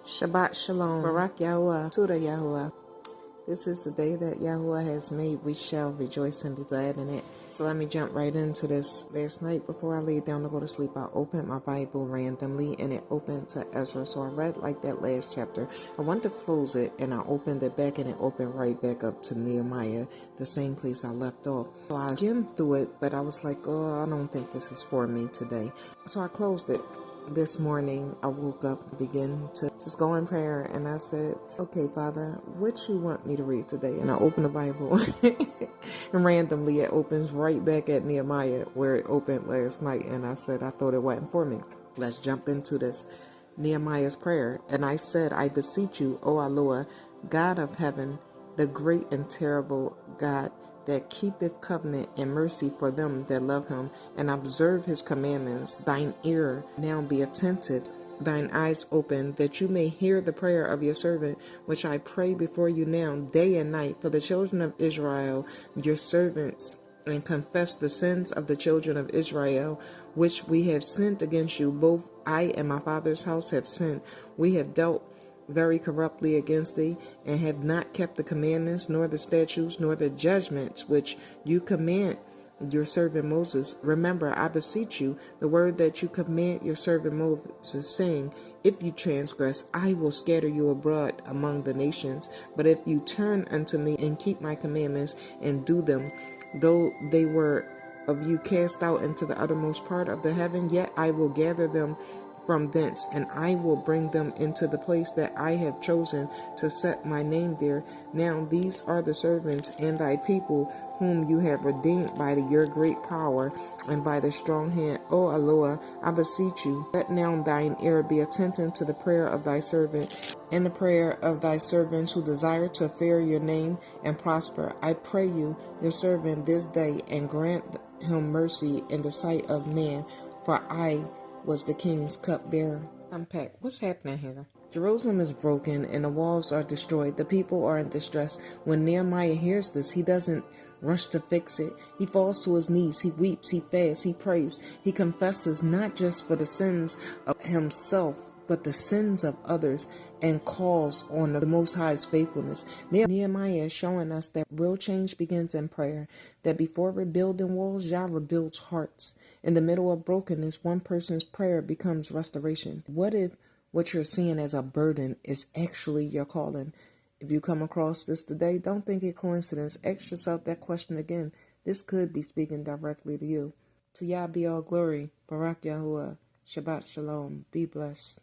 Shabbat Shalom, Barak Yahuwah, Tuda Yahuwah. This is the day that Yahuwah has made. We shall rejoice and be glad in it. So let me jump right into this. Last night, before I laid down to go to sleep, I opened my Bible randomly, and it opened to Ezra. So I read like that last chapter. I wanted to close it, and I opened it back, and it opened right back up to Nehemiah, the same place I left off. So I skimmed through it, but I was like, oh, I don't think this is for me today. So I closed it. This morning, I woke up and began to just go in prayer, and I said, okay, Father, what you want me to read today? And I opened the Bible, and randomly it opens right back at Nehemiah, where it opened last night, and I said, I thought it wasn't for me. Let's jump into this. Nehemiah's prayer. And I said, I beseech you, O Allah, God of heaven, the great and terrible God, that keepeth covenant and mercy for them that love him, and observe his commandments. Thine ear now be attentive, thine eyes open, that you may hear the prayer of your servant, which I pray before you now, day and night, for the children of Israel, your servants, and confess the sins of the children of Israel, which we have sinned against you. Both I and my father's house have sinned. We have dealt very corruptly against thee, and have not kept the commandments, nor the statutes, nor the judgments which you command your servant Moses. Remember, I beseech you, the word that you command your servant Moses, saying, if you transgress, I will scatter you abroad among the nations. But if you turn unto me and keep my commandments and do them, though they were of you cast out into the uttermost part of the heaven, yet I will gather them from thence, and I will bring them into the place that I have chosen to set my name there. Now these are the servants and thy people, whom you have redeemed by your great power and by the strong hand. O Allah, I beseech you, let now thine ear be attentive to the prayer of thy servant, and the prayer of thy servants who desire to fear your name and prosper. I pray you, your servant, this day, and grant him mercy in the sight of man, for I was the king's cupbearer. Unpack. What's happening here? Jerusalem is broken and the walls are destroyed. The people are in distress. When Nehemiah hears this, he doesn't rush to fix it. He falls to his knees. He weeps. He fasts. He prays. He confesses not just for the sins of himself, but the sins of others, and calls on the Most High's faithfulness. Nehemiah is showing us that real change begins in prayer, that before rebuilding walls, Yah rebuilds hearts. In the middle of brokenness, one person's prayer becomes restoration. What if what you're seeing as a burden is actually your calling? If you come across this today, don't think it coincidence. Ask yourself that question again. This could be speaking directly to you. To Yah be all glory. Barak Yahuwah. Shabbat Shalom. Be blessed.